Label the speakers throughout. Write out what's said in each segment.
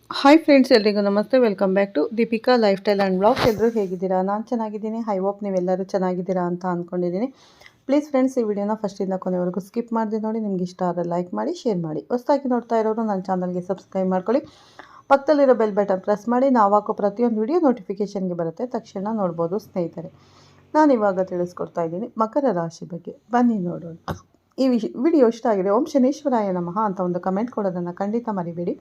Speaker 1: Hi friends, ಎಲ್ರಿಗೂ ನಮಸ್ತೆ. Welcome back to Deepika life style and blogs. ಎಲ್ಲರೂ ಹೇಗಿದ್ದೀರಾ? ನಾನು ಚೆನ್ನಾಗಿದ್ದೀನಿ. ಐ ಹೋಪ್ ನೀವೆಲ್ಲರೂ ಚೆನ್ನಾಗಿದ್ದೀರಾ ಅಂತ ಅಂದ್ಕೊಂಡಿದ್ದೀನಿ. ಪ್ಲೀಸ್ ಫ್ರೆಂಡ್ಸ್, ಈ ವಿಡಿಯೋನ ಫಸ್ಟಿಂದ ಕೊನೆವರೆಗೂ ಸ್ಕಿಪ್ ಮಾಡದೆ ನೋಡಿ. ನಿಮ್ಗೆ ಇಷ್ಟ ಆದರೆ ಲೈಕ್ ಮಾಡಿ, ಶೇರ್ ಮಾಡಿ. ಹೊಸದಾಗಿ ನೋಡ್ತಾ ಇರೋರು ನನ್ನ ಚಾನಲ್ಗೆ ಸಬ್ಸ್ಕ್ರೈಬ್ ಮಾಡ್ಕೊಳ್ಳಿ. ಪಕ್ಕದಲ್ಲಿರೋ ಬೆಲ್ ಬಟನ್ ಪ್ರೆಸ್ ಮಾಡಿ. ನಾವು ಹಾಕೋ ಪ್ರತಿಯೊಂದು ವಿಡಿಯೋ ನೋಟಿಫಿಕೇಷನ್ಗೆ ಬರುತ್ತೆ, ತಕ್ಷಣ ನೋಡ್ಬೋದು ಸ್ನೇಹಿತರೆ. ನಾನು ಇವಾಗ ತಿಳಿಸ್ಕೊಡ್ತಾ ಇದ್ದೀನಿ ಮಕರ ರಾಶಿ ಬಗ್ಗೆ. ಬನ್ನಿ ನೋಡೋಣ. ಈ ವಿಡಿಯೋ ಇಷ್ಟ ಆಗಿದೆ ಓಂ ಶನೇಶ್ವರಾಯ ನಮಃ ಅಂತ ಒಂದು ಕಮೆಂಟ್ ಕೊಡೋದನ್ನು ಖಂಡಿತ ಮರಿಬೇಡಿ.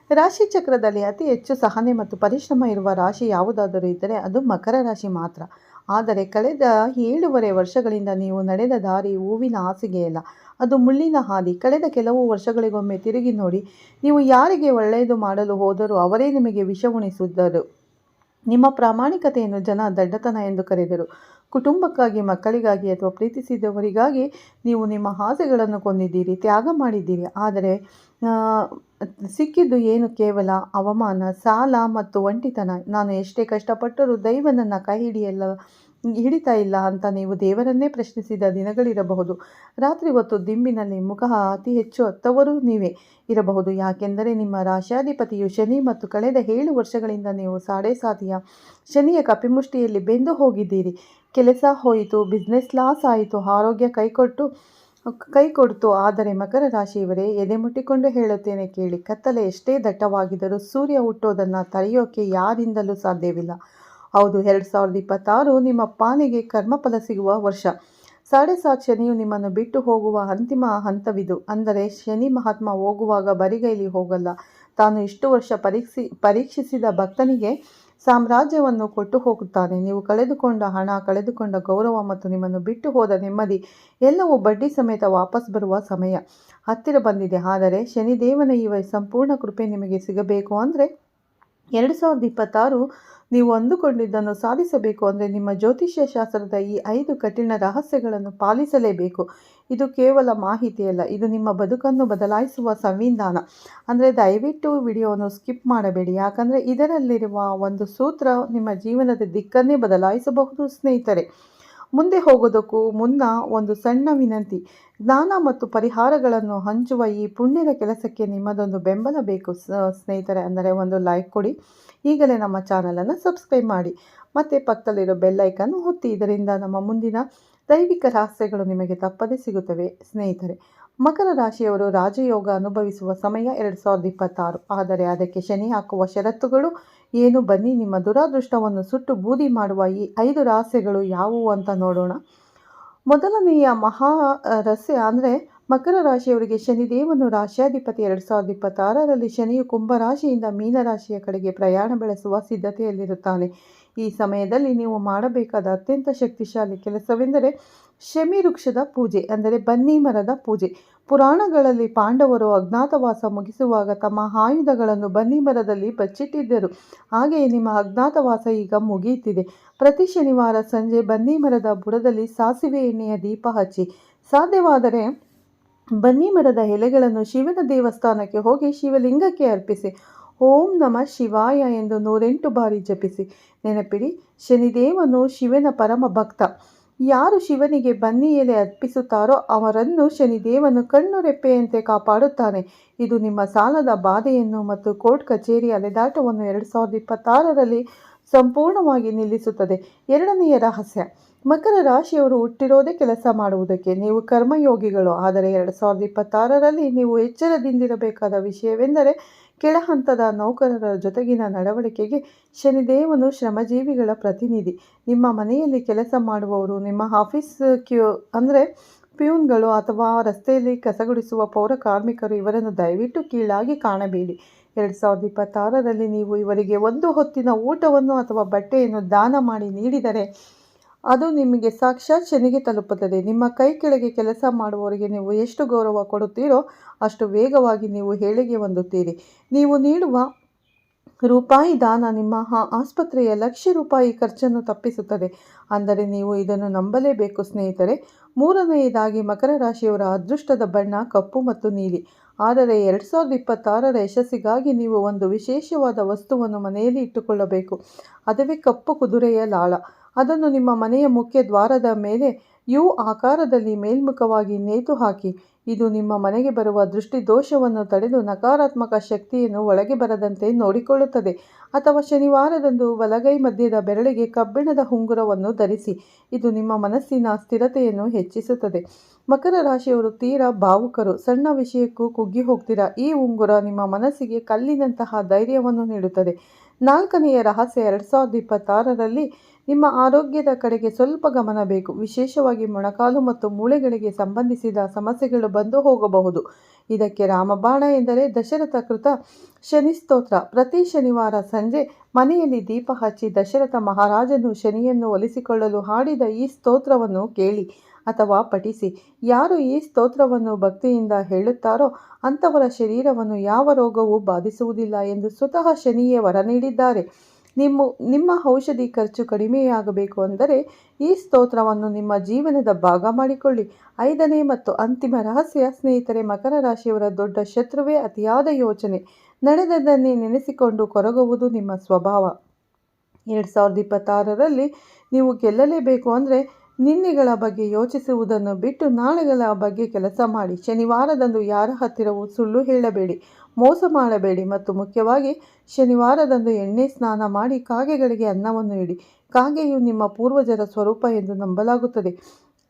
Speaker 1: ರಾಶಿ ಚಕ್ರದಲ್ಲಿ ಅತಿ ಹೆಚ್ಚು ಸಹನೆ ಮತ್ತು ಪರಿಶ್ರಮ ಇರುವ ರಾಶಿ ಯಾವುದಾದರೂ ಇದ್ದರೆ ಅದು ಮಕರ ರಾಶಿ ಮಾತ್ರ. ಆದರೆ ಕಳೆದ 7.5 ವರ್ಷಗಳಿಂದ ನೀವು ನಡೆದ ದಾರಿ ಹೂವಿನ ಹಾಸಿಗೆಯಲ್ಲ, ಅದು ಮುಳ್ಳಿನ ಹಾದಿ. ಕಳೆದ ಕೆಲವು ವರ್ಷಗಳಿಗೊಮ್ಮೆ ತಿರುಗಿ ನೋಡಿ. ನೀವು ಯಾರಿಗೆ ಒಳ್ಳೆಯದು ಮಾಡಲು ಹೋದರೂ ಅವರೇ ನಿಮಗೆ ವಿಷ ಉಣಿಸಿದ್ದರು. ನಿಮ್ಮ ಪ್ರಾಮಾಣಿಕತೆಯನ್ನು ಜನ ದಡ್ಡತನ ಎಂದು ಕರೆದರು. ಕುಟುಂಬಕ್ಕಾಗಿ, ಮಕ್ಕಳಿಗಾಗಿ ಅಥವಾ ಪ್ರೀತಿಸಿದವರಿಗಾಗಿ ನೀವು ನಿಮ್ಮ ಆಸೆಗಳನ್ನು ಕೊಂದಿದ್ದೀರಿ, ತ್ಯಾಗ ಮಾಡಿದ್ದೀರಿ. ಆದರೆ ಸಿಕ್ಕಿದ್ದು ಏನು? ಕೇವಲ ಅವಮಾನ, ಸಾಲ ಮತ್ತು ಒಂಟಿತನ. ನಾನು ಎಷ್ಟೇ ಕಷ್ಟಪಟ್ಟರೂ ದೈವ ನನ್ನ ಕೈ ಹಿಡಿತಾ ಇಲ್ಲ ಅಂತ ನೀವು ದೇವರನ್ನೇ ಪ್ರಶ್ನಿಸಿದ ದಿನಗಳಿರಬಹುದು. ರಾತ್ರಿ ಹೊತ್ತು ದಿಂಬಿನಲ್ಲಿ ಮುಖ ಅತಿ ಹೆಚ್ಚು ಹತ್ತವರು ನೀವೇ ಇರಬಹುದು. ಯಾಕೆಂದರೆ ನಿಮ್ಮ ರಾಶ್ಯಾಧಿಪತಿಯು ಶನಿ ಮತ್ತು ಕಳೆದ 7 ವರ್ಷಗಳಿಂದ ನೀವು ಸಾಡೆಸಾತಿಯ ಶನಿಯ ಕಪಿಮುಷ್ಟಿಯಲ್ಲಿ ಬೆಂದು ಹೋಗಿದ್ದೀರಿ. ಕೆಲಸ ಹೋಯಿತು, ಬಿಸ್ನೆಸ್ ಲಾಸ್ ಆಯಿತು, ಆರೋಗ್ಯ ಕೈ ಕೊಡ್ತು. ಆದರೆ ಮಕರ ರಾಶಿಯವರೇ, ಎದೆ ಮುಟ್ಟಿಕೊಂಡು ಹೇಳುತ್ತೇನೆ ಕೇಳಿ. ಕತ್ತಲೆ ಎಷ್ಟೇ ದಟ್ಟವಾಗಿದ್ದರೂ ಸೂರ್ಯ ಹುಟ್ಟೋದನ್ನು ತಡೆಯೋಕೆ ಯಾರಿಂದಲೂ ಸಾಧ್ಯವಿಲ್ಲ. ಹೌದು, 2026 ನಿಮ್ಮ ಪಾಲಿಗೆ ಕರ್ಮಫಲ ಸಿಗುವ ವರ್ಷ. 7.5 ಶನಿಯು ನಿಮ್ಮನ್ನು ಬಿಟ್ಟು ಹೋಗುವ ಅಂತಿಮ ಹಂತವಿದು. ಅಂದರೆ ಶನಿ ಮಹಾತ್ಮ ಹೋಗುವಾಗ ಬರಿಗೈಲಿ ಹೋಗಲ್ಲ. ತಾನು ಇಷ್ಟು ವರ್ಷ ಪರೀಕ್ಷಿಸಿದ ಭಕ್ತನಿಗೆ ಸಾಮ್ರಾಜ್ಯವನ್ನು ಕೊಟ್ಟು ಹೋಗುತ್ತಾನೆ. ನೀವು ಕಳೆದುಕೊಂಡ ಹಣ, ಕಳೆದುಕೊಂಡ ಗೌರವ ಮತ್ತು ನಿಮ್ಮನ್ನು ಬಿಟ್ಟು ಹೋದ ನೆಮ್ಮದಿ ಎಲ್ಲವೂ ಬಡ್ಡಿ ಸಮೇತ ವಾಪಸ್ ಬರುವ ಸಮಯ ಹತ್ತಿರ ಬಂದಿದೆ. ಆದರೆ ಶನಿದೇವನ ಈ ಸಂಪೂರ್ಣ ಕೃಪೆ ನಿಮಗೆ ಸಿಗಬೇಕು ಅಂದರೆ 2026 ನೀವು ಅಂದುಕೊಂಡಿದ್ದನ್ನು ಸಾಧಿಸಬೇಕು ಅಂದರೆ ನಿಮ್ಮ ಜ್ಯೋತಿಷ್ಯ ಶಾಸ್ತ್ರದ ಈ 5 ಕಠಿಣ ರಹಸ್ಯಗಳನ್ನು ಪಾಲಿಸಲೇಬೇಕು. ಇದು ಕೇವಲ ಮಾಹಿತಿಯಲ್ಲ, ಇದು ನಿಮ್ಮ ಬದುಕನ್ನು ಬದಲಾಯಿಸುವ ಸಂವಿಧಾನ. ಅಂದರೆ ದಯವಿಟ್ಟು ವಿಡಿಯೋವನ್ನು ಸ್ಕಿಪ್ ಮಾಡಬೇಡಿ, ಯಾಕಂದರೆ ಇದರಲ್ಲಿರುವ ಒಂದು ಸೂತ್ರ ನಿಮ್ಮ ಜೀವನದ ದಿಕ್ಕನ್ನೇ ಬದಲಾಯಿಸಬಹುದು ಸ್ನೇಹಿತರೆ. ಮುಂದೆ ಹೋಗೋದಕ್ಕೂ ಮುನ್ನ ಒಂದು ಸಣ್ಣ ವಿನಂತಿ. ಜ್ಞಾನ ಮತ್ತು ಪರಿಹಾರಗಳನ್ನು ಹಂಚುವ ಈ ಪುಣ್ಯದ ಕೆಲಸಕ್ಕೆ ನಿಮ್ಮದೊಂದು ಬೆಂಬಲ ಬೇಕು ಸ್ನೇಹಿತರೆ. ಅಂದರೆ ಒಂದು ಲೈಕ್ ಕೊಡಿ, ಈಗಲೇ ನಮ್ಮ ಚಾನಲನ್ನು ಸಬ್ಸ್ಕ್ರೈಬ್ ಮಾಡಿ, ಮತ್ತು ಪಕ್ಕದಲ್ಲಿರೋ ಬೆಲ್ಲೈಕನ್ನು ಒತ್ತಿ. ಇದರಿಂದ ನಮ್ಮ ಮುಂದಿನ ದೈವಿಕ ರಹಸ್ಯಗಳು ನಿಮಗೆ ತಪ್ಪದೇ ಸಿಗುತ್ತವೆ ಸ್ನೇಹಿತರೆ. ಮಕರ ರಾಶಿಯವರು ರಾಜಯೋಗ ಅನುಭವಿಸುವ ಸಮಯ 2026. ಆದರೆ ಅದಕ್ಕೆ ಶನಿ ಹಾಕುವ ಷರತ್ತುಗಳು ಏನು? ಬನ್ನಿ, ನಿಮ್ಮ ದುರಾದೃಷ್ಟವನ್ನು ಸುಟ್ಟು ಬೂದಿ ಮಾಡುವ ಈ 5 ರಹಸ್ಯಗಳು ಯಾವುವು ಅಂತ ನೋಡೋಣ. ಮೊದಲನೆಯ ಮಹಾ ರಹಸ್ಯ ಅಂದರೆ ಮಕರ ರಾಶಿಯವರಿಗೆ ಶನಿದೇವನು ರಾಶ್ಯಾಧಿಪತಿ. 2026ರಲ್ಲಿ ಶನಿಯು ಕುಂಭರಾಶಿಯಿಂದ ಮೀನರಾಶಿಯ ಕಡೆಗೆ ಪ್ರಯಾಣ ಬೆಳೆಸುವ ಸಿದ್ಧತೆಯಲ್ಲಿರುತ್ತಾನೆ. ಈ ಸಮಯದಲ್ಲಿ ನೀವು ಮಾಡಬೇಕಾದ ಅತ್ಯಂತ ಶಕ್ತಿಶಾಲಿ ಕೆಲಸವೆಂದರೆ ಶಮಿ ವೃಕ್ಷದ ಪೂಜೆ, ಅಂದರೆ ಬನ್ನಿ ಮರದ ಪೂಜೆ. ಪುರಾಣಗಳಲ್ಲಿ ಪಾಂಡವರು ಅಜ್ಞಾತವಾಸ ಮುಗಿಸುವಾಗ ತಮ್ಮ ಆಯುಧಗಳನ್ನು ಬನ್ನಿ ಮರದಲ್ಲಿ ಬಚ್ಚಿಟ್ಟಿದ್ದರು. ಹಾಗೆಯೇ ನಿಮ್ಮ ಅಜ್ಞಾತವಾಸ ಈಗ ಮುಗಿಯುತ್ತಿದೆ. ಪ್ರತಿ ಶನಿವಾರ ಸಂಜೆ ಬನ್ನಿ ಮರದ ಬುಡದಲ್ಲಿ ಸಾಸಿವೆ ಎಣ್ಣೆಯ ದೀಪ ಹಚ್ಚಿ. ಸಾಧ್ಯವಾದರೆ ಬನ್ನಿ ಮರದ ಎಲೆಗಳನ್ನು ಶಿವನ ದೇವಸ್ಥಾನಕ್ಕೆ ಹೋಗಿ ಶಿವಲಿಂಗಕ್ಕೆ ಅರ್ಪಿಸಿ. ಓಂ ನಮಃ ಶಿವಾಯ ಎಂದು 108 ಬಾರಿ ಜಪಿಸಿ. ನೆನಪಿಡಿ, ಶನಿದೇವನು ಶಿವನ ಪರಮ ಭಕ್ತ. ಯಾರು ಶಿವನಿಗೆ ಬನ್ನಿ ಎಲೆ ಅರ್ಪಿಸುತ್ತಾರೋ ಅವರನ್ನು ಶನಿದೇವನು ಕಣ್ಣು ರೆಪ್ಪೆಯಂತೆ ಕಾಪಾಡುತ್ತಾನೆ. ಇದು ನಿಮ್ಮ ಸಾಲದ ಬಾಧೆಯನ್ನು ಮತ್ತು ಕೋರ್ಟ್ ಕಚೇರಿ ಅಲೆದಾಟವನ್ನು 2026ರಲ್ಲಿ ಸಂಪೂರ್ಣವಾಗಿ ನಿಲ್ಲಿಸುತ್ತದೆ. ಎರಡನೆಯ ರಹಸ್ಯ, ಮಕರ ರಾಶಿಯವರು ಹುಟ್ಟಿರೋದೇ ಕೆಲಸ ಮಾಡುವುದಕ್ಕೆ. ನೀವು ಕರ್ಮಯೋಗಿಗಳು. ಆದರೆ 2026ರಲ್ಲಿ ನೀವು ಎಚ್ಚರದಿಂದಿರಬೇಕಾದ ವಿಷಯವೆಂದರೆ ಕೆಳಹಂತದ ನೌಕರರ ಜೊತೆಗಿನ ನಡವಳಿಕೆಗೆ ಶನಿದೇವನು ಶ್ರಮಜೀವಿಗಳ ಪ್ರತಿನಿಧಿ. ನಿಮ್ಮ ಮನೆಯಲ್ಲಿ ಕೆಲಸ ಮಾಡುವವರು, ನಿಮ್ಮ ಆಫೀಸ್ ಅಂದರೆ ಪ್ಯೂನ್ಗಳು ಅಥವಾ ರಸ್ತೆಯಲ್ಲಿ ಕಸಗುಡಿಸುವ ಪೌರ ಕಾರ್ಮಿಕರು, ಇವರನ್ನು ದಯವಿಟ್ಟು ಕೀಳಾಗಿ ಕಾಣಬೇಡಿ. 2026ರಲ್ಲಿ ನೀವು ಇವರಿಗೆ ಒಂದು ಹೊತ್ತಿನ ಊಟವನ್ನು ಅಥವಾ ಬಟ್ಟೆಯನ್ನು ದಾನ ಮಾಡಿ ನೀಡಿದರೆ ಅದು ನಿಮಗೆ ಸಾಕ್ಷಾತ್ ಶನಿಗೆ ತಲುಪುತ್ತದೆ. ನಿಮ್ಮ ಕೈ ಕೆಳಗೆ ಕೆಲಸ ಮಾಡುವವರಿಗೆ ನೀವು ಎಷ್ಟು ಗೌರವ ಕೊಡುತ್ತೀರೋ ಅಷ್ಟು ವೇಗವಾಗಿ ನೀವು ಏಳಿಗೆ ಹೊಂದುತ್ತೀರಿ. ನೀವು ನೀಡುವ ರೂಪಾಯಿ ದಾನ ನಿಮ್ಮ ಆಸ್ಪತ್ರೆಯ ಲಕ್ಷ ರೂಪಾಯಿ ಖರ್ಚನ್ನು ತಪ್ಪಿಸುತ್ತದೆ. ಅಂದರೆ ನೀವು ಇದನ್ನು ನಂಬಲೇಬೇಕು ಸ್ನೇಹಿತರೆ. ಮೂರನೆಯದಾಗಿ, ಮಕರ ರಾಶಿಯವರ ಅದೃಷ್ಟದ ಬಣ್ಣ ಕಪ್ಪು ಮತ್ತು ನೀಲಿ. ಆದರೆ 2026ರ ಯಶಸ್ಸಿಗಾಗಿ ನೀವು ಒಂದು ವಿಶೇಷವಾದ ವಸ್ತುವನ್ನು ಮನೆಯಲ್ಲಿ ಇಟ್ಟುಕೊಳ್ಳಬೇಕು. ಅದುವೇ ಕಪ್ಪು ಕುದುರೆಯ ಲಾಳ. ಅದನ್ನು ನಿಮ್ಮ ಮನೆಯ ಮುಖ್ಯ ದ್ವಾರದ ಮೇಲೆ ಯು ಆಕಾರದಲ್ಲಿ ಮೇಲ್ಮುಖವಾಗಿ ನೇತು ಹಾಕಿ. ಇದು ನಿಮ್ಮ ಮನೆಗೆ ಬರುವ ದೃಷ್ಟಿ ದೋಷವನ್ನು ತಡೆದು ನಕಾರಾತ್ಮಕ ಶಕ್ತಿಯನ್ನು ಒಳಗೆ ಬರದಂತೆ ನೋಡಿಕೊಳ್ಳುತ್ತದೆ. ಅಥವಾ ಶನಿವಾರದಂದು ಬಲಗೈ ಮಧ್ಯದ ಬೆರಳಿಗೆ ಕಬ್ಬಿಣದ ಉಂಗುರವನ್ನು ಧರಿಸಿ. ಇದು ನಿಮ್ಮ ಮನಸ್ಸಿನ ಸ್ಥಿರತೆಯನ್ನು ಹೆಚ್ಚಿಸುತ್ತದೆ. ಮಕರ ರಾಶಿಯವರು ತೀರಾ ಭಾವುಕರು, ಸಣ್ಣ ವಿಷಯಕ್ಕೂ ಕುಗ್ಗಿ ಹೋಗ್ತೀರಾ. ಈ ಉಂಗುರ ನಿಮ್ಮ ಮನಸ್ಸಿಗೆ ಕಲ್ಲಿನಂತಹ ಧೈರ್ಯವನ್ನು ನೀಡುತ್ತದೆ. ನಾಲ್ಕನೆಯ ರಹಸ್ಯ, 2026ರಲ್ಲಿ ನಿಮ್ಮ ಆರೋಗ್ಯದ ಕಡೆಗೆ ಸ್ವಲ್ಪ ಗಮನ ಬೇಕು. ವಿಶೇಷವಾಗಿ ಮೊಣಕಾಲು ಮತ್ತು ಮೂಳೆಗಳಿಗೆ ಸಂಬಂಧಿಸಿದ ಸಮಸ್ಯೆಗಳು ಬಂದು ಹೋಗಬಹುದು. ಇದಕ್ಕೆ ರಾಮಬಾಣ ಎಂದರೆ ದಶರಥ ಕೃತ ಶನಿ ಸ್ತೋತ್ರ. ಪ್ರತಿ ಶನಿವಾರ ಸಂಜೆ ಮನೆಯಲ್ಲಿ ದೀಪ ಹಚ್ಚಿ ದಶರಥ ಮಹಾರಾಜನು ಶನಿಯನ್ನು ಒಲಿಸಿಕೊಳ್ಳಲು ಹಾಡಿದ ಈ ಸ್ತೋತ್ರವನ್ನು ಕೇಳಿ ಅಥವಾ ಪಠಿಸಿ. ಯಾರು ಈ ಸ್ತೋತ್ರವನ್ನು ಭಕ್ತಿಯಿಂದ ಹೇಳುತ್ತಾರೋ ಅಂಥವರ ಶರೀರವನ್ನು ಯಾವ ರೋಗವೂ ಬಾಧಿಸುವುದಿಲ್ಲ ಎಂದು ಸ್ವತಃ ಶನಿಯೇ ವರ ನೀಡಿದ್ದಾರೆ. ನಿಮ್ಮ ಔಷಧಿ ಖರ್ಚು ಕಡಿಮೆಯಾಗಬೇಕು ಅಂದರೆ ಈ ಸ್ತೋತ್ರವನ್ನು ನಿಮ್ಮ ಜೀವನದ ಭಾಗ ಮಾಡಿಕೊಳ್ಳಿ. 5ನೇ ಮತ್ತು ಅಂತಿಮ ರಹಸ್ಯ ಸ್ನೇಹಿತರೆ, ಮಕರ ರಾಶಿಯವರ ದೊಡ್ಡ ಶತ್ರುವೇ ಅತಿಯಾದ ಯೋಚನೆ. ನಡೆದದ್ದನ್ನೇ ನೆನೆಸಿಕೊಂಡು ಕೊರಗುವುದು ನಿಮ್ಮ ಸ್ವಭಾವ. 2026ರಲ್ಲಿ ನೀವು ಗೆಲ್ಲಲೇಬೇಕು ಅಂದರೆ ನಿನ್ನೆಗಳ ಬಗ್ಗೆ ಯೋಚಿಸುವುದನ್ನು ಬಿಟ್ಟು ನಾಳೆಗಳ ಬಗ್ಗೆ ಕೆಲಸ ಮಾಡಿ. ಶನಿವಾರದಂದು ಯಾರ ಹತ್ತಿರವೂ ಸುಳ್ಳು ಹೇಳಬೇಡಿ, ಮೋಸ ಮಾಡಬೇಡಿ ಮತ್ತು ಮುಖ್ಯವಾಗಿ ಶನಿವಾರದಂದು ಎಣ್ಣೆ ಸ್ನಾನ ಮಾಡಿ ಕಾಗೆಗಳಿಗೆ ಅನ್ನವನ್ನು ಇಡಿ. ಕಾಗೆಯು ನಿಮ್ಮ ಪೂರ್ವಜರ ಸ್ವರೂಪ ಎಂದು ನಂಬಲಾಗುತ್ತದೆ.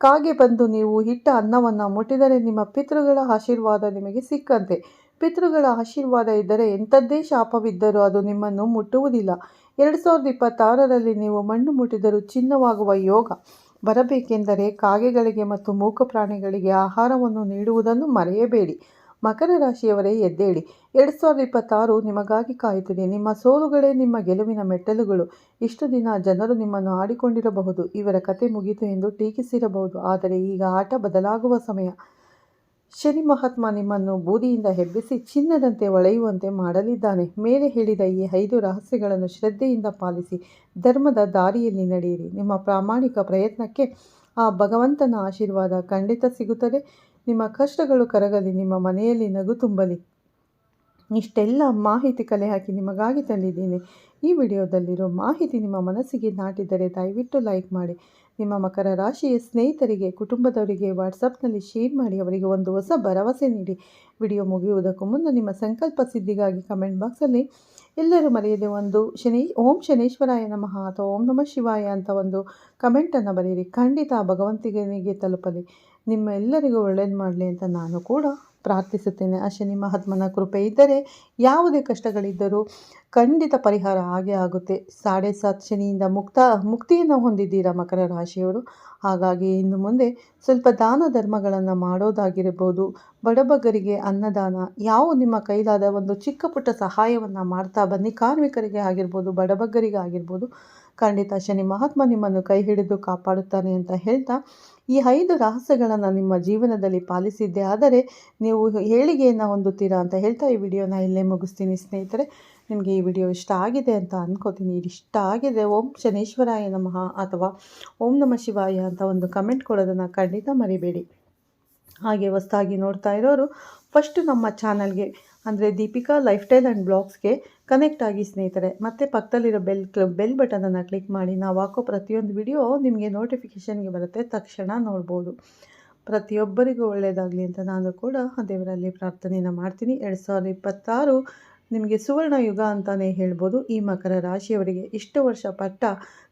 Speaker 1: ಕಾಗೆ ಬಂದು ನೀವು ಇಟ್ಟ ಅನ್ನವನ್ನು ಮುಟ್ಟಿದರೆ ನಿಮ್ಮ ಪಿತೃಗಳ ಆಶೀರ್ವಾದ ನಿಮಗೆ ಸಿಕ್ಕಂತೆ. ಪಿತೃಗಳ ಆಶೀರ್ವಾದ ಇದ್ದರೆ ಎಂಥದ್ದೇ ಶಾಪವಿದ್ದರೂ ಅದು ನಿಮ್ಮನ್ನು ಮುಟ್ಟುವುದಿಲ್ಲ. 2026ರಲ್ಲಿ ನೀವು ಮಣ್ಣು ಮುಟ್ಟಿದರೂ ಚಿನ್ನವಾಗುವ ಯೋಗ ಬರಬೇಕೆಂದರೆ ಕಾಗೆಗಳಿಗೆ ಮತ್ತು ಮೂಕ ಪ್ರಾಣಿಗಳಿಗೆ ಆಹಾರವನ್ನು ನೀಡುವುದನ್ನು ಮರೆಯಬೇಡಿ. ಮಕರ ರಾಶಿಯವರೇ ಎದ್ದೇಳಿ, 2026 ನಿಮಗಾಗಿ ಕಾಯುತ್ತಿದೆ. ನಿಮ್ಮ ಸೋಲುಗಳೇ ನಿಮ್ಮ ಗೆಲುವಿನ ಮೆಟ್ಟಲುಗಳು. ಇಷ್ಟು ದಿನ ಜನರು ನಿಮ್ಮನ್ನು ಆಡಿಕೊಂಡಿರಬಹುದು, ಇವರ ಕತೆ ಮುಗಿತು ಎಂದು ಟೀಕಿಸಿರಬಹುದು. ಆದರೆ ಈಗ ಆಟ ಬದಲಾಗುವ ಸಮಯ. ಶನಿ ಮಹಾತ್ಮ ನಿಮ್ಮನ್ನು ಬೂದಿಯಿಂದ ಎಬ್ಬಿಸಿ ಚಿನ್ನದಂತೆ ಹೊಳೆಯುವಂತೆ ಮಾಡಲಿದ್ದಾನೆ. ಮೇಲೆ ಹೇಳಿದ ಈ 5 ರಹಸ್ಯಗಳನ್ನು ಶ್ರದ್ಧೆಯಿಂದ ಪಾಲಿಸಿ ಧರ್ಮದ ದಾರಿಯಲ್ಲಿ ನಡೆಯಿರಿ. ನಿಮ್ಮ ಪ್ರಾಮಾಣಿಕ ಪ್ರಯತ್ನಕ್ಕೆ ಆ ಭಗವಂತನ ಆಶೀರ್ವಾದ ಖಂಡಿತ ಸಿಗುತ್ತದೆ. ನಿಮ್ಮ ಕಷ್ಟಗಳು ಕರಗಲಿ, ನಿಮ್ಮ ಮನೆಯಲ್ಲಿ ನಗು ತುಂಬಲಿ. ಇಷ್ಟೆಲ್ಲ ಮಾಹಿತಿ ಕಲೆ ಹಾಕಿ ನಿಮಗಾಗಿ ತಂದಿದ್ದೀನಿ. ಈ ವಿಡಿಯೋದಲ್ಲಿರೋ ಮಾಹಿತಿ ನಿಮ್ಮ ಮನಸ್ಸಿಗೆ ನಾಟಿದರೆ ದಯವಿಟ್ಟು ಲೈಕ್ ಮಾಡಿ. ನಿಮ್ಮ ಮಕರ ರಾಶಿಯ ಸ್ನೇಹಿತರಿಗೆ, ಕುಟುಂಬದವರಿಗೆ ವಾಟ್ಸಪ್ನಲ್ಲಿ ಶೇರ್ ಮಾಡಿ. ಅವರಿಗೆ ಒಂದು ಹೊಸ ಭರವಸೆ ನೀಡಿ. ವಿಡಿಯೋ ಮುಗಿಯುವುದಕ್ಕೂ ಮುನ್ನ ನಿಮ್ಮ ಸಂಕಲ್ಪ ಸಿದ್ಧಿಗಾಗಿ ಕಮೆಂಟ್ ಬಾಕ್ಸಲ್ಲಿ ಎಲ್ಲರೂ ಮರೆಯದೆ ಒಂದು ಓಂ ಶನೇಶ್ವರಾಯ ನಮಃ ಅಥವಾ ಓಂ ನಮಃ ಶಿವಾಯ ಅಂತ ಒಂದು ಕಮೆಂಟನ್ನು ಬರೆಯಿರಿ. ಖಂಡಿತ ಭಗವಂತನಿಗೆ ತಲುಪಲಿ. ನಿಮ್ಮೆಲ್ಲರಿಗೂ ಒಳ್ಳೇದು ಮಾಡಲಿ ಅಂತ ನಾನು ಕೂಡ ಪ್ರಾರ್ಥಿಸುತ್ತೇನೆ. ಆ ಶನಿ ಮಹಾತ್ಮನ ಕೃಪೆ ಇದ್ದರೆ ಯಾವುದೇ ಕಷ್ಟಗಳಿದ್ದರೂ ಖಂಡಿತ ಪರಿಹಾರ ಆಗೇ ಆಗುತ್ತೆ. 7.5 ಶನಿಯಿಂದ ಮುಕ್ತಿಯನ್ನು ಹೊಂದಿದ್ದೀರಾ ಮಕರ ರಾಶಿಯವರು. ಹಾಗಾಗಿ ಇನ್ನು ಮುಂದೆ ಸ್ವಲ್ಪ ದಾನ ಧರ್ಮಗಳನ್ನು ಮಾಡೋದಾಗಿರ್ಬೋದು, ಬಡಬಗ್ಗರಿಗೆ ಅನ್ನದಾನ, ಯಾವ ನಿಮ್ಮ ಕೈಲಾದ ಒಂದು ಚಿಕ್ಕ ಪುಟ್ಟ ಸಹಾಯವನ್ನು ಮಾಡ್ತಾ ಬನ್ನಿ. ಕಾರ್ಮಿಕರಿಗೆ ಆಗಿರ್ಬೋದು, ಬಡಬಗ್ಗರಿಗೆ ಆಗಿರ್ಬೋದು. ಖಂಡಿತ ಶನಿ ಮಹಾತ್ಮ ನಿಮ್ಮನ್ನು ಕೈ ಹಿಡಿದು ಕಾಪಾಡುತ್ತಾನೆ ಅಂತ ಹೇಳ್ತಾ, ಈ 5 ರಹಸ್ಯಗಳನ್ನು ನಿಮ್ಮ ಜೀವನದಲ್ಲಿ ಪಾಲಿಸಿದ್ದೇ ಆದರೆ ನೀವು ಏಳಿಗೆಯನ್ನು ಹೊಂದುತ್ತೀರಾ ಅಂತ ಹೇಳ್ತಾ ಈ ವಿಡಿಯೋನ ಇಲ್ಲೇ ಮುಗಿಸ್ತೀನಿ. ಸ್ನೇಹಿತರೆ, ನಿಮಗೆ ಈ ವಿಡಿಯೋ ಇಷ್ಟ ಆಗಿದೆ ಅಂತ ಅಂದ್ಕೋತೀನಿ. ಇಷ್ಟ ಆಗಿದೆ ಓಂ ಶನೇಶ್ವರಾಯ ನಮಃ ಅಥವಾ ಓಂ ನಮಃ ಶಿವಾಯ ಅಂತ ಒಂದು ಕಮೆಂಟ್ ಕೊಡೋದನ್ನು ಖಂಡಿತ ಮರಿಬೇಡಿ. ಹಾಗೆ ಹೊಸದಾಗಿ ನೋಡ್ತಾ ಇರೋರು ಫಸ್ಟು ನಮ್ಮ ಚಾನಲ್ಗೆ ಅಂದರೆ ದೀಪಿಕಾ ಲೈಫ್ ಸ್ಟೈಲ್ ಆ್ಯಂಡ್ ಬ್ಲಾಗ್ಸ್ಗೆ ಕನೆಕ್ಟ್ ಆಗಿ ಸ್ನೇಹಿತರೆ. ಮತ್ತು ಪಕ್ಕದಲ್ಲಿರೋ ಬೆಲ್ ಬಟನನ್ನು ಕ್ಲಿಕ್ ಮಾಡಿ. ನಾವು ಹಾಕೋ ಪ್ರತಿಯೊಂದು ವಿಡಿಯೋ ನಿಮಗೆ ನೋಟಿಫಿಕೇಷನ್ಗೆ ಬರುತ್ತೆ, ತಕ್ಷಣ ನೋಡ್ಬೋದು. ಪ್ರತಿಯೊಬ್ಬರಿಗೂ ಒಳ್ಳೆಯದಾಗಲಿ ಅಂತ ನಾನು ಕೂಡ ದೇವರಲ್ಲಿ ಪ್ರಾರ್ಥನೆಯನ್ನು ಮಾಡ್ತೀನಿ. 2026 ನಿಮಗೆ ಸುವರ್ಣ ಯುಗ ಅಂತಲೇ ಹೇಳ್ಬೋದು. ಈ ಮಕರ ರಾಶಿಯವರಿಗೆ ಇಷ್ಟು ವರ್ಷ ಪಟ್ಟ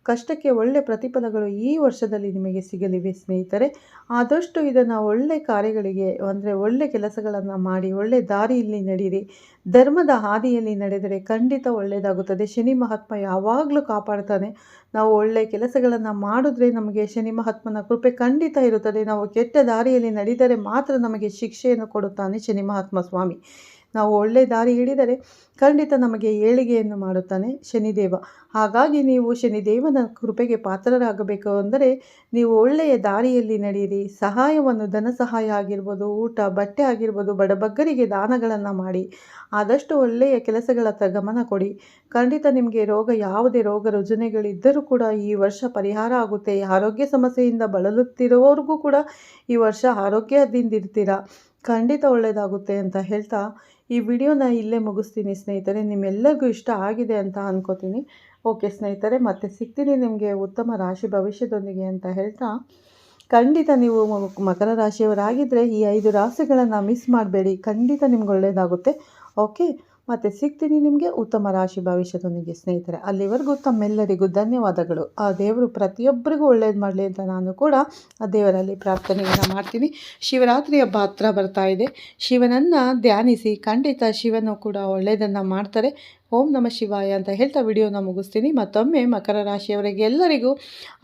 Speaker 1: ಕಷ್ಟಕ್ಕೆ ಒಳ್ಳೆ ಪ್ರತಿಫಲಗಳು ಈ ವರ್ಷದಲ್ಲಿ ನಿಮಗೆ ಸಿಗಲಿವೆ ಸ್ನೇಹಿತರೆ. ಆದಷ್ಟು ಇದನ್ನು ಒಳ್ಳೆ ಕಾರ್ಯಗಳಿಗೆ ಅಂದರೆ ಒಳ್ಳೆ ಕೆಲಸಗಳನ್ನು ಮಾಡಿ ಒಳ್ಳೆ ದಾರಿಯಲ್ಲಿ ನಡೀರಿ. ಧರ್ಮದ ಹಾದಿಯಲ್ಲಿ ನಡೆದರೆ ಖಂಡಿತ ಒಳ್ಳೆಯದಾಗುತ್ತದೆ. ಶನಿ ಮಹಾತ್ಮ ಯಾವಾಗಲೂ ಕಾಪಾಡ್ತಾನೆ. ನಾವು ಒಳ್ಳೆ ಕೆಲಸಗಳನ್ನು ಮಾಡಿದ್ರೆ ನಮಗೆ ಶನಿ ಮಹಾತ್ಮನ ಕೃಪೆ ಖಂಡಿತ ಇರುತ್ತದೆ. ನಾವು ಕೆಟ್ಟ ದಾರಿಯಲ್ಲಿ ನಡೆದರೆ ಮಾತ್ರ ನಮಗೆ ಶಿಕ್ಷೆಯನ್ನು ಕೊಡುತ್ತಾನೆ ಶನಿ ಮಹಾತ್ಮ ಸ್ವಾಮಿ. ನಾವು ಒಳ್ಳೆ ದಾರಿ ಹಿಡಿದರೆ ಖಂಡಿತ ನಮಗೆ ಏಳಿಗೆಯನ್ನು ಮಾಡುತ್ತಾನೆ ಶನಿದೇವ. ಹಾಗಾಗಿ ನೀವು ಶನಿದೇವನ ಕೃಪೆಗೆ ಪಾತ್ರರಾಗಬೇಕು ಅಂದರೆ ನೀವು ಒಳ್ಳೆಯ ದಾರಿಯಲ್ಲಿ ನಡೆಯಿರಿ. ಸಹಾಯವನ್ನು, ಧನ ಸಹಾಯ ಆಗಿರ್ಬೋದು, ಊಟ ಬಟ್ಟೆ ಆಗಿರ್ಬೋದು, ಬಡಬಗ್ಗರಿಗೆ ದಾನಗಳನ್ನು ಮಾಡಿ ಆದಷ್ಟು ಒಳ್ಳೆಯ ಕೆಲಸಗಳತ್ತ ಗಮನ ಕೊಡಿ. ಖಂಡಿತ ನಿಮಗೆ ಯಾವುದೇ ರೋಗ ರುಜಿನಗಳಿದ್ದರೂ ಕೂಡ ಈ ವರ್ಷ ಪರಿಹಾರ ಆಗುತ್ತೆ. ಆರೋಗ್ಯ ಸಮಸ್ಯೆಯಿಂದ ಬಳಲುತ್ತಿರುವವರಿಗೂ ಕೂಡ ಈ ವರ್ಷ ಆರೋಗ್ಯದಿಂದಿರ್ತೀರಾ. ಖಂಡಿತ ಒಳ್ಳೆಯದಾಗುತ್ತೆ ಅಂತ ಹೇಳ್ತಾ ಈ ವಿಡಿಯೋನ ಇಲ್ಲೇ ಮುಗಿಸ್ತೀನಿ ಸ್ನೇಹಿತರೆ. ನಿಮ್ಮೆಲ್ಲರಿಗೂ ಇಷ್ಟ ಆಗಿದೆ ಅಂತ ಅಂದ್ಕೋತೀನಿ. ಓಕೆ ಸ್ನೇಹಿತರೆ, ಮತ್ತೆ ಸಿಗ್ತೀನಿ ನಿಮಗೆ ಉತ್ತಮ ರಾಶಿ ಭವಿಷ್ಯದೊಂದಿಗೆ ಅಂತ ಹೇಳ್ತಾ ಖಂಡಿತ ನೀವು ಮಕರ ರಾಶಿಯವರಾಗಿದ್ದರೆ ಈ 5 ರಾಶಿಗಳನ್ನು ಮಿಸ್ ಮಾಡಬೇಡಿ. ಖಂಡಿತ ನಿಮ್ಗೆ ಒಳ್ಳೆಯದಾಗುತ್ತೆ. ಓಕೆ, ಮತ್ತು ಸಿಗ್ತೀನಿ ನಿಮಗೆ ಉತ್ತಮ ರಾಶಿ ಭವಿಷ್ಯದೊಂದಿಗೆ ಸ್ನೇಹಿತರೆ. ಅಲ್ಲಿವರೆಗೂ ತಮ್ಮೆಲ್ಲರಿಗೂ ಧನ್ಯವಾದಗಳು. ಆ ದೇವರು ಪ್ರತಿಯೊಬ್ಬರಿಗೂ ಒಳ್ಳೇದು ಮಾಡಲಿ ಅಂತ ನಾನು ಕೂಡ ಆ ದೇವರಲ್ಲಿ ಪ್ರಾರ್ಥನೆಯನ್ನು ಮಾಡ್ತೀನಿ. ಶಿವರಾತ್ರಿ ಹಬ್ಬ ಹತ್ರ ಬರ್ತಾ ಇದೆ. ಶಿವನನ್ನು ಧ್ಯಾನಿಸಿ, ಖಂಡಿತ ಶಿವನು ಕೂಡ ಒಳ್ಳೆಯದನ್ನು ಮಾಡ್ತಾರೆ. ಓಂ ನಮಃ ಶಿವಾಯ ಅಂತ ಹೇಳ್ತಾ ವಿಡಿಯೋನ ಮುಗಿಸ್ತೀನಿ. ಮತ್ತೊಮ್ಮೆ ಮಕರ ರಾಶಿಯವರಿಗೆ ಎಲ್ಲರಿಗೂ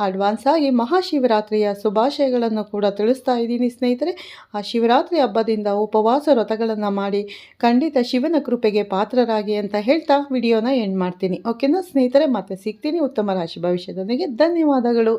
Speaker 1: ಅಡ್ವಾನ್ಸ್ ಆಗಿ ಮಹಾಶಿವರಾತ್ರಿಯ ಶುಭಾಶಯಗಳನ್ನು ಕೂಡ ತಿಳಿಸ್ತಾ ಇದ್ದೀನಿ ಸ್ನೇಹಿತರೆ. ಆ ಶಿವರಾತ್ರಿ ಹಬ್ಬದಿಂದ ಉಪವಾಸ ವ್ರತಗಳನ್ನು ಮಾಡಿ ಖಂಡಿತ ಶಿವನ ಕೃಪೆಗೆ ಪಾತ್ರರಾಗಿ ಅಂತ ಹೇಳ್ತಾ ವಿಡಿಯೋನ ಎಂಡ್ ಮಾಡ್ತೀನಿ. ಓಕೆನಾ ಸ್ನೇಹಿತರೆ, ಮತ್ತೆ ಸಿಗ್ತೀನಿ ಉತ್ತಮ ರಾಶಿ ಭವಿಷ್ಯದೊಂದಿಗೆ. ಧನ್ಯವಾದಗಳು.